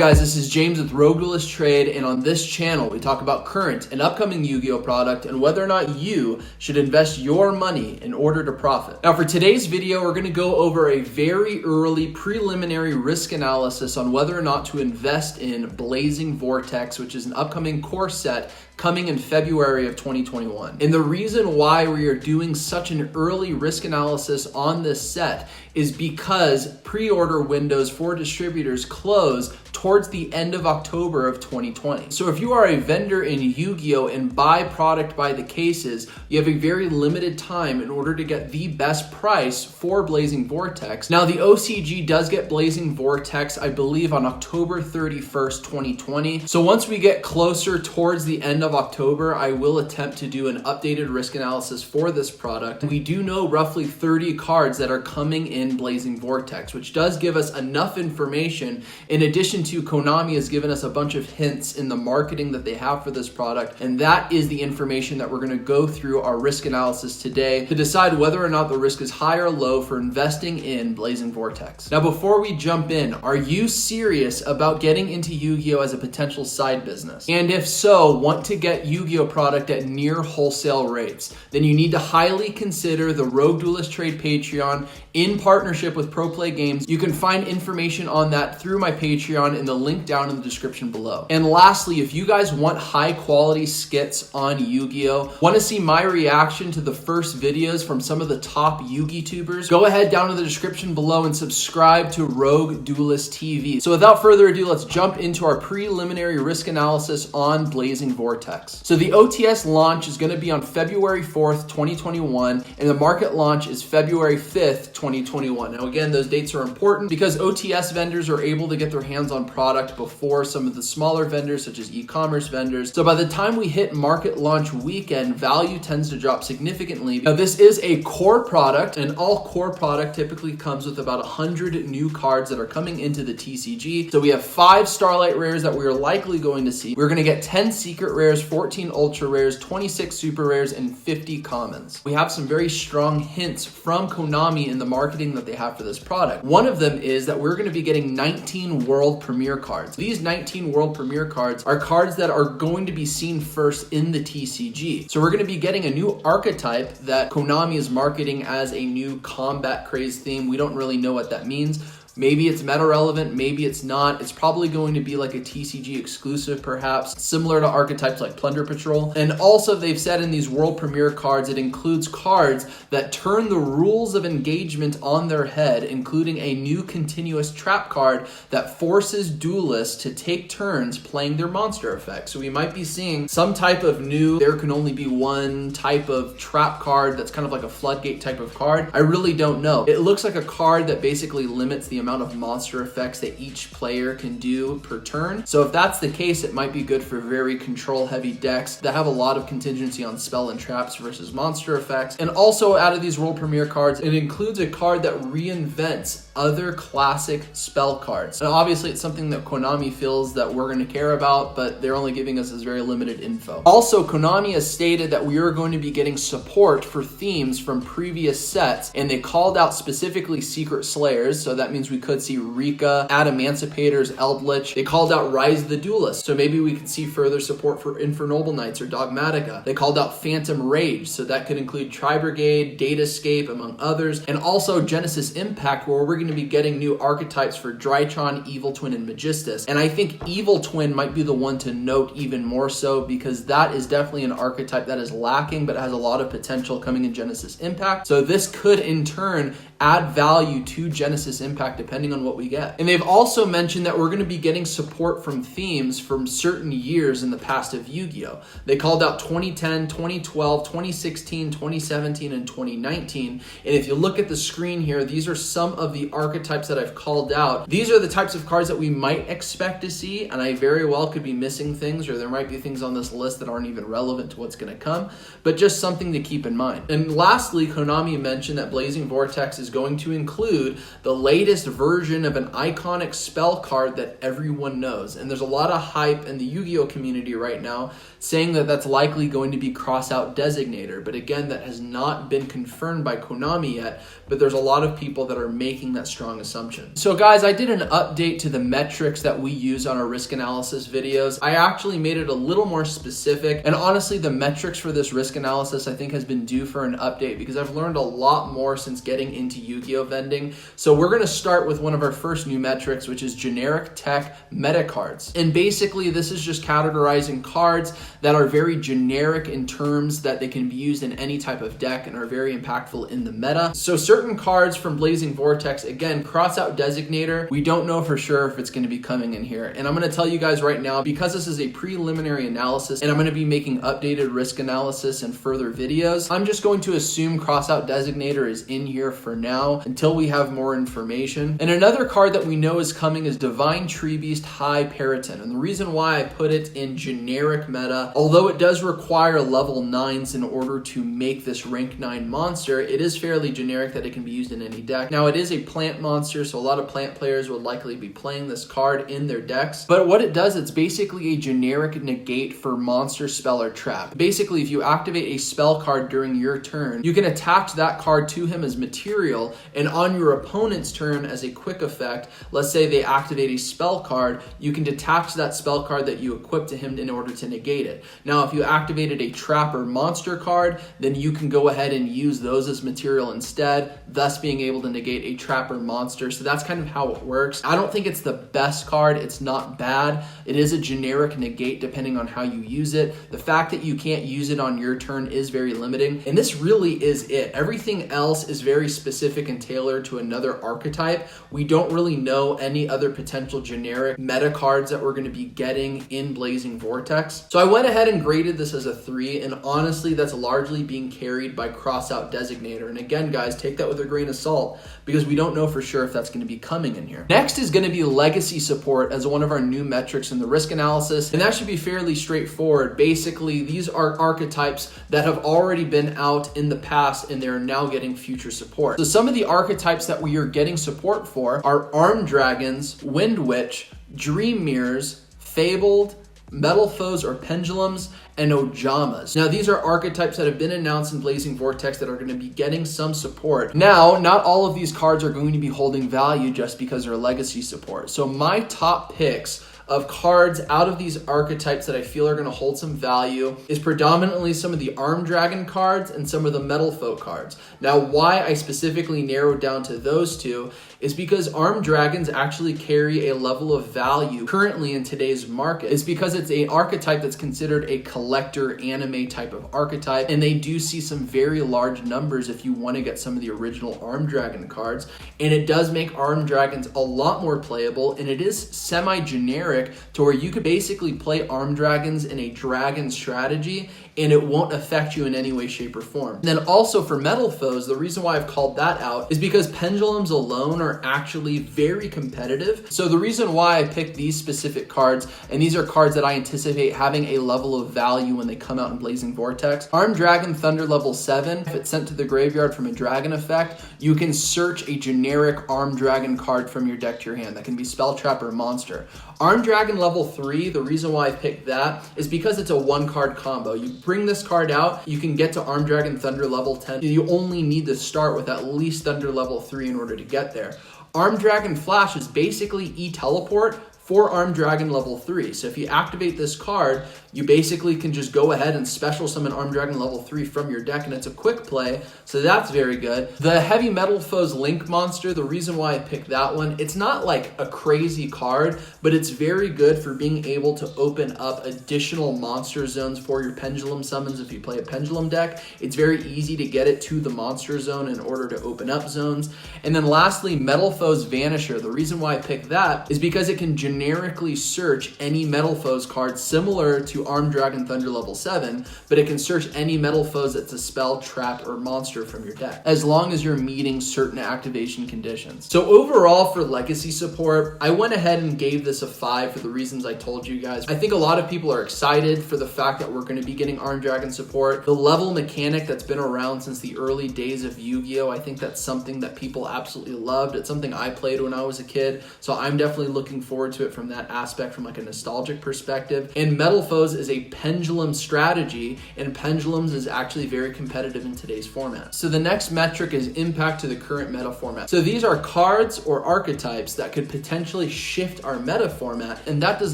guys, this is James with RogueDuelist Trade, and on this channel we talk about current and upcoming Yu-Gi-Oh product and whether or not you should invest your money in order to profit. Now for today's video, we're going to go over a very early preliminary risk analysis on whether or not to invest in Blazing Vortex, which is an upcoming core set coming in February of 2021. And the reason why we are doing such an early risk analysis on this set is because pre-order windows for distributors close towards the end of October of 2020. So if you are a vendor in Yu-Gi-Oh and buy product by the cases, you have a very limited time in order to get the best price for Blazing Vortex. Now the OCG does get Blazing Vortex, I believe, on October 31st, 2020. So once we get closer towards the end of October, I will attempt to do an updated risk analysis for this product. We do know roughly 30 cards that are coming in Blazing Vortex, which does give us enough information. In addition to Konami has given us a bunch of hints in the marketing that they have for this product, and that is the information that we're going to go through our risk analysis today to decide whether or not the risk is high or low for investing in Blazing Vortex. Now before we jump in, are you serious about getting into Yu-Gi-Oh as a potential side business? And if so, want to get Yu-Gi-Oh product at near wholesale rates, then you need to highly consider the RogueDuelist Trade Patreon in partnership with Pro Play Games. You can find information on that through my Patreon in the link down in the description below. And lastly, if you guys want high quality skits on Yu-Gi-Oh, want to see my reaction to the first videos from some of the top Yu-Gi tubers, go ahead down in the description below and subscribe to RogueDuelist TV. So without further ado, let's jump into our preliminary risk analysis on Blazing Vortex. So the OTS launch is going to be on February 4th, 2021, and the market launch is February 5th, 2021. Now again, those dates are important because OTS vendors are able to get their hands on product before some of the smaller vendors such as e-commerce vendors. So by the time we hit market launch weekend, value tends to drop significantly. Now this is a core product, and all core product typically comes with about 100 new cards that are coming into the TCG. So we have 5 Starlight Rares that we are likely going to see. We're going to get 10 Secret Rares, 14 Ultra Rares, 26 Super Rares, and 50 Commons. We have some very strong hints from Konami in the marketing that they have for this product. One of them is that we're going to be getting 19 World Premiere cards. These 19 World Premiere cards are cards that are going to be seen first in the TCG. So we're going to be getting a new archetype that Konami is marketing as a new combat craze theme. We don't really know what that means. Maybe it's meta relevant, maybe it's not. It's probably going to be like a TCG exclusive, perhaps, similar to archetypes like Plunder Patrol. And also they've said in these World Premiere cards, it includes cards that turn the rules of engagement on their head, including a new continuous trap card that forces duelists to take turns playing their monster effects. So we might be seeing some type of new, there can only be one type of trap card that's kind of like a floodgate type of card. I really don't know. It looks like a card that basically limits the amount of monster effects that each player can do per turn. So if that's the case, it might be good for very control heavy decks that have a lot of contingency on spell and traps versus monster effects. And also out of these World Premiere cards, it includes a card that reinvents other classic spell cards. And obviously it's something that Konami feels that we're going to care about, but they're only giving us this very limited info. Also, Konami has stated that we are going to be getting support for themes from previous sets, and they called out specifically Secret Slayers, so that means we could see Rika, Adamantipator's Eldritch. They called out Rise of the Duelist, so maybe we could see further support for Infernoble Knights or Dogmatica. They called out Phantom Rage, so that could include Tri-Brigade, Datascape, among others, and also Genesis Impact, where we're going to be getting new archetypes for Drytron, Evil Twin, and Magistus. And I think Evil Twin might be the one to note even more so, because that is definitely an archetype that is lacking, but has a lot of potential coming in Genesis Impact. So this could in turn add value to Genesis Impact depending on what we get. And they've also mentioned that we're going to be getting support from themes from certain years in the past of Yu-Gi-Oh. They called out 2010, 2012, 2016, 2017, and 2019. And if you look at the screen here, these are some of the archetypes that I've called out. These are the types of cards that we might expect to see, and I very well could be missing things, or there might be things on this list that aren't even relevant to what's going to come, but just something to keep in mind. And lastly, Konami mentioned that Blazing Vortex is going to include the latest version of an iconic spell card that everyone knows. And there's a lot of hype in the Yu-Gi-Oh community right now saying that that's likely going to be Crossout Designator. But again, that has not been confirmed by Konami yet, but there's a lot of people that are making that strong assumption. So guys, I did an update to the metrics that we use on our risk analysis videos. I actually made it a little more specific, and honestly, the metrics for this risk analysis I think has been due for an update because I've learned a lot more since getting into Yu-Gi-Oh vending. So we're gonna start with one of our first new metrics, which is generic tech meta cards. And basically, this is just categorizing cards that are very generic in terms that they can be used in any type of deck and are very impactful in the meta. So certain cards from Blazing Vortex, again, Crossout Designator, we don't know for sure if it's going to be coming in here. And I'm going to tell you guys right now, because this is a preliminary analysis and I'm going to be making updated risk analysis and further videos, I'm just going to assume Crossout Designator is in here for now until we have more information. And another card that we know is coming is Divine Tree Beast High Periton. And the reason why I put it in generic meta, although it does require level 9s in order to make this rank 9 monster, it is fairly generic that it can be used in any deck. Now, it is a plant monster, so a lot of plant players would likely be playing this card in their decks. But what it does, it's basically a generic negate for monster, spell, or trap. Basically, if you activate a spell card during your turn, you can attach that card to him as material, and on your opponent's turn, as a quick effect, let's say they activate a spell card, you can detach that spell card that you equip to him in order to negate it. Now, if you activated a trap or monster card, then you can go ahead and use those as material instead, thus being able to negate a trap or monster. So that's kind of how it works. I don't think it's the best card. It's not bad. It is a generic negate depending on how you use it. The fact that you can't use it on your turn is very limiting. And this really is it. Everything else is very specific and tailored to another archetype. We don't really know any other potential generic meta cards that we're going to be getting in Blazing Vortex. So I went ahead and graded this as a 3, and honestly, that's largely being carried by Crossout Designator. And again, guys, take that with a grain of salt because we don't know for sure if that's going to be coming in here. Next is going to be legacy support as one of our new metrics in the risk analysis, and that should be fairly straightforward. Basically, these are archetypes that have already been out in the past and they're now getting future support. So some of the archetypes that we are getting support for are Armed Dragons, Wind Witch, Dream Mirrors, Fabled, Metal Foes or Pendulums, and Ojamas. Now, these are archetypes that have been announced in Blazing Vortex that are going to be getting some support. Now, not all of these cards are going to be holding value just because they're legacy support. So my top picks of cards out of these archetypes that I feel are going to hold some value is predominantly some of the Armed Dragon cards and some of the Metal Foe cards. Now, why I specifically narrowed down to those two is because Armed Dragons actually carry a level of value currently in today's market. It's because it's an archetype that's considered a collector anime type of archetype, and they do see some very large numbers if you want to get some of the original Armed Dragon cards, and it does make Armed Dragons a lot more playable, and it is semi-generic to where you could basically play Armed Dragons in a dragon strategy and it won't affect you in any way, shape, or form. And then also for Metal Foes, the reason why I've called that out is because Pendulums alone are actually very competitive. So the reason why I picked these specific cards, and these are cards that I anticipate having a level of value when they come out in Blazing Vortex. Armed Dragon Thunder level 7, if it's sent to the graveyard from a dragon effect, you can search a generic Armed Dragon card from your deck to your hand. That can be Spell Trap or Monster. Armed Dragon level 3, the reason why I picked that is because it's a 1-card combo. You bring this card out, you can get to Armed Dragon Thunder level 10. You only need to start with at least Thunder level 3 in order to get there. Armed Dragon Flash is basically e-teleport for Armed Dragon level 3. So if you activate this card, you basically can just go ahead and special summon Armed Dragon level 3 from your deck, and it's a quick play, so that's very good. The Heavy Metal Foes Link monster, the reason why I picked that one, it's not like a crazy card, but it's very good for being able to open up additional monster zones for your Pendulum summons if you play a Pendulum deck. It's very easy to get it to the monster zone in order to open up zones. And then lastly, Metal Foes Vanisher. The reason why I picked that is because it can generate generically search any Metal Foes card similar to Armed Dragon Thunder level 7, but it can search any Metal Foes that's a spell, trap, or monster from your deck, as long as you're meeting certain activation conditions. So overall for legacy support, I went ahead and gave this a 5 for the reasons I told you guys. I think a lot of people are excited for the fact that we're going to be getting Armed Dragon support. The level mechanic that's been around since the early days of Yu-Gi-Oh! I think that's something that people absolutely loved. It's something I played when I was a kid, so I'm definitely looking forward to it from that aspect, from like a nostalgic perspective. And Metal Foes is a pendulum strategy, and pendulums is actually very competitive in today's format. So the next metric is impact to the current meta format. So these are cards or archetypes that could potentially shift our meta format, and that does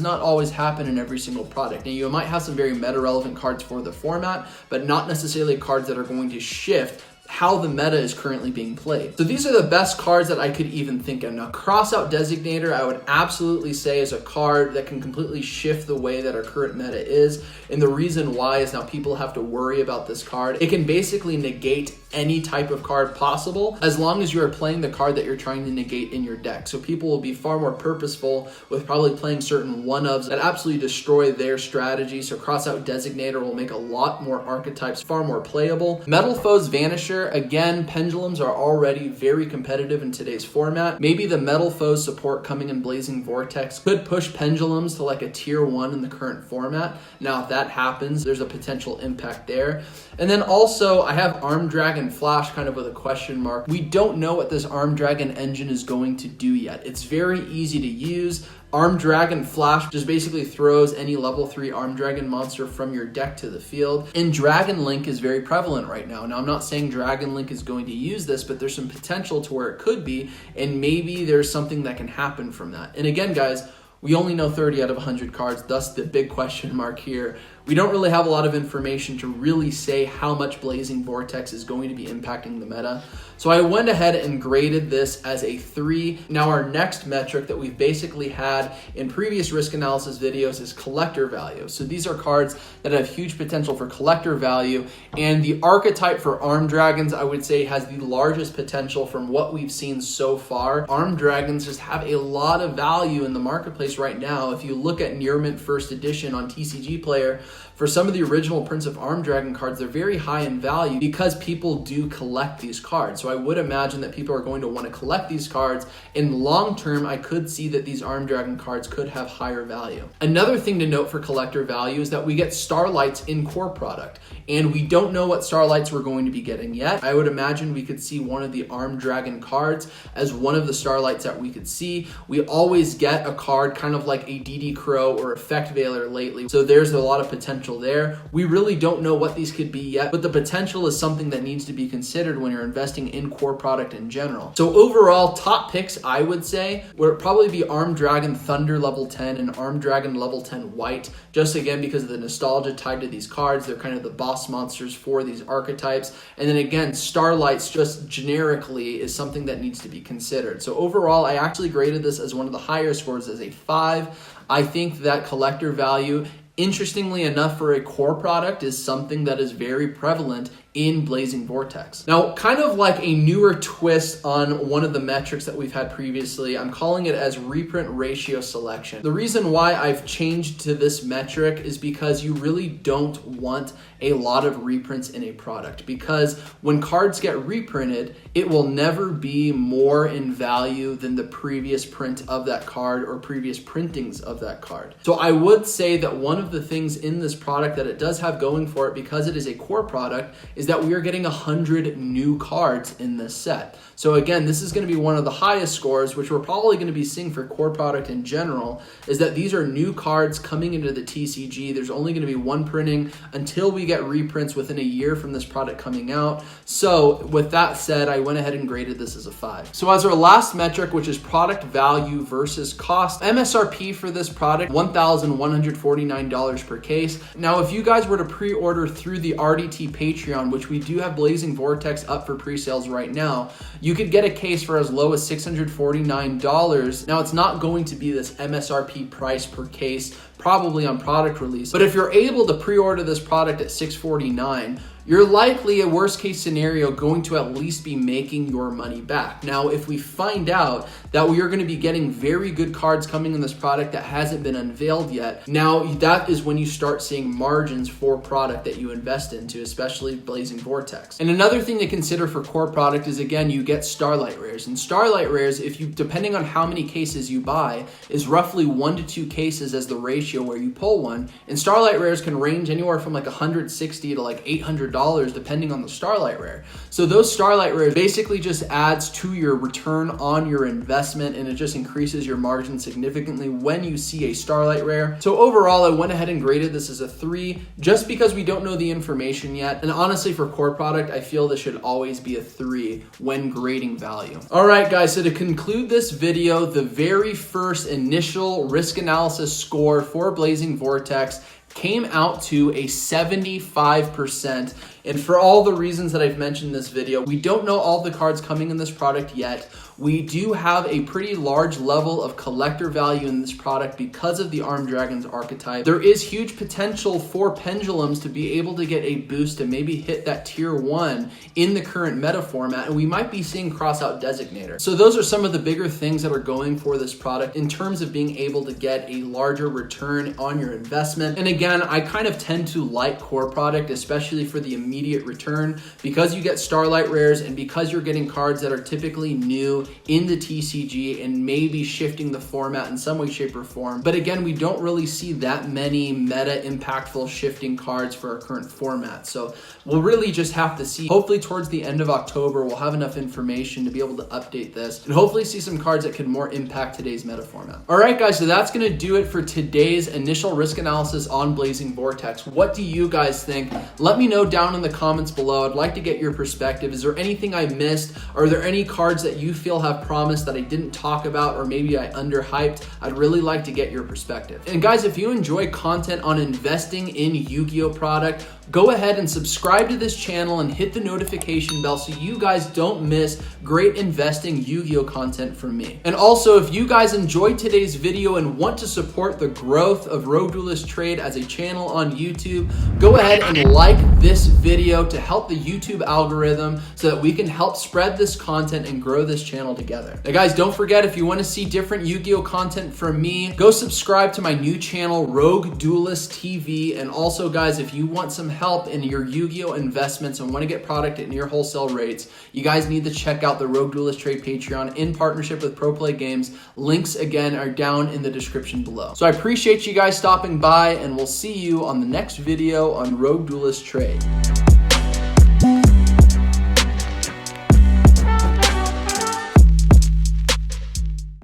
not always happen in every single product. Now you might have some very meta relevant cards for the format, but not necessarily cards that are going to shift how the meta is currently being played. So these are the best cards that I could even think of. Now, Crossout Designator, I would absolutely say is a card that can completely shift the way that our current meta is. And the reason why is now people have to worry about this card. It can basically negate any type of card possible as long as you are playing the card that you're trying to negate in your deck. So people will be far more purposeful with probably playing certain one-ofs that absolutely destroy their strategy. So Crossout Designator will make a lot more archetypes far more playable. Metal Foes Vanisher, again, pendulums are already very competitive in today's format. Maybe the Metal Foes support coming in Blazing Vortex could push pendulums to like a tier 1 in the current format. Now, if that happens, there's a potential impact there. And then also, I have Armed Dragon Flash kind of with a question mark. We don't know what this Armed Dragon engine is going to do yet. It's very easy to use. Armed Dragon Flash just basically throws any level 3 Armed Dragon monster from your deck to the field. And Dragon Link is very prevalent right now. Now, I'm not saying Dragon Link is going to use this, but there's some potential to where it could be, and maybe there's something that can happen from that. And again, guys, we only know 30 out of 100 cards, thus the big question mark here. We don't really have a lot of information to really say how much Blazing Vortex is going to be impacting the meta. So I went ahead and graded this as a 3. Now our next metric that we've basically had in previous risk analysis videos is collector value. So these are cards that have huge potential for collector value, and the archetype for Armed Dragons, I would say, has the largest potential from what we've seen so far. Armed Dragons just have a lot of value in the marketplace right now. If you look at Near Mint First Edition on TCG Player, for some of the original prints of Armed Dragon cards, they're very high in value because people do collect these cards. So I would imagine that people are going to want to collect these cards. In long term, I could see that these Armed Dragon cards could have higher value. Another thing to note for collector value is that we get Starlights in core product, and we don't know what Starlights we're going to be getting yet. I would imagine we could see one of the Armed Dragon cards as one of the Starlights that we could see. We always get a card kind of like a DD Crow or Effect Veiler lately, so there's a lot of potential there. We really don't know what these could be yet, but the potential is something that needs to be considered when you're investing in core product in general. So overall, top picks, I would say, would probably be Armed Dragon Thunder level 10 and Armed Dragon level 10 White, just again because of the nostalgia tied to these cards. They're kind of the boss monsters for these archetypes. And then again, Starlights just generically is something that needs to be considered. So overall, I actually graded this as one of the higher scores, as a 5. I think that collector value, interestingly enough, for a core product, is something that is very prevalent in Blazing Vortex. Now, kind of like a newer twist on one of the metrics that we've had previously, I'm calling it as reprint ratio selection. The reason why I've changed to this metric is because you really don't want a lot of reprints in a product, because when cards get reprinted, it will never be more in value than the previous print of that card or previous printings of that card. So I would say that one of the things in this product that it does have going for it, because it is a core product, is that we are getting 100 new cards in this set. So again, this is going to be one of the highest scores, which we're probably going to be seeing for core product in general, is that these are new cards coming into the TCG. There's only going to be one printing until we get reprints within a year from this product coming out. So with that said, I went ahead and graded this as a 5. So as our last metric, which is product value versus cost, MSRP for this product, $1,149 per case. Now, if you guys were to pre-order through the RDT Patreon, which we do have Blazing Vortex up for pre-sales right now, you could get a case for as low as $649. Now, it's not going to be this MSRP price per case probably on product release. But if you're able to pre-order this product at $649, you're likely, a worst case scenario, going to at least be making your money back. Now, if we find out that we are going to be getting very good cards coming in this product that hasn't been unveiled yet, now that is when you start seeing margins for product that you invest into, especially Blazing Vortex. And another thing to consider for core product is, again, you get Starlight Rares. And Starlight Rares, if you, depending on how many cases you buy, is roughly 1 to 2 cases as the ratio where you pull one. And Starlight Rares can range anywhere from like $160 to like $800 depending on the Starlight Rare. So those Starlight Rares basically just adds to your return on your investment, and it just increases your margin significantly when you see a Starlight Rare. So overall, I went ahead and graded this as a 3 just because we don't know the information yet. And honestly, for core product, I feel this should always be a 3 when grading value. All right, guys, so to conclude this video, the very first initial risk analysis score for Blazing Vortex came out to a 75%. And for all the reasons that I've mentioned in this video, we don't know all the cards coming in this product yet. We do have a pretty large level of collector value in this product because of the Armed Dragons archetype. There is huge potential for pendulums to be able to get a boost and maybe hit that tier 1 in the current meta format, and we might be seeing cross-out designator. So those are some of the bigger things that are going for this product in terms of being able to get a larger return on your investment. And again, I kind of tend to like core product, especially for the immediate return, because you get Starlight Rares and because you're getting cards that are typically new in the TCG and maybe shifting the format in some way, shape, or form. But again, we don't really see that many meta impactful shifting cards for our current format. So we'll really just have to see. Hopefully towards the end of October, we'll have enough information to be able to update this and hopefully see some cards that can more impact today's meta format. All right, guys, so that's going to do it for today's initial risk analysis on Blazing Vortex. What do you guys think? Let me know down in the comments below. I'd like to get your perspective. Is there anything I missed? Are there any cards that you feel have promised that I didn't talk about, or maybe I underhyped? I'd really like to get your perspective. And guys, if you enjoy content on investing in Yu-Gi-Oh product, go ahead and subscribe to this channel and hit the notification bell so you guys don't miss great investing Yu-Gi-Oh content from me. And also, if you guys enjoyed today's video and want to support the growth of RogueDuelist Trade as a channel on YouTube, go ahead and like this video to help the YouTube algorithm so that we can help spread this content and grow this channel together. Now guys, don't forget, if you want to see different Yu-Gi-Oh content from me, go subscribe to my new channel, RogueDuelist TV. And also guys, if you want some help in your Yu-Gi-Oh investments and want to get product at near wholesale rates, you guys need to check out the RogueDuelist Trade Patreon in partnership with ProPlay Games. Links again are down in the description below. So I appreciate you guys stopping by, and we'll see you on the next video on RogueDuelist Trade.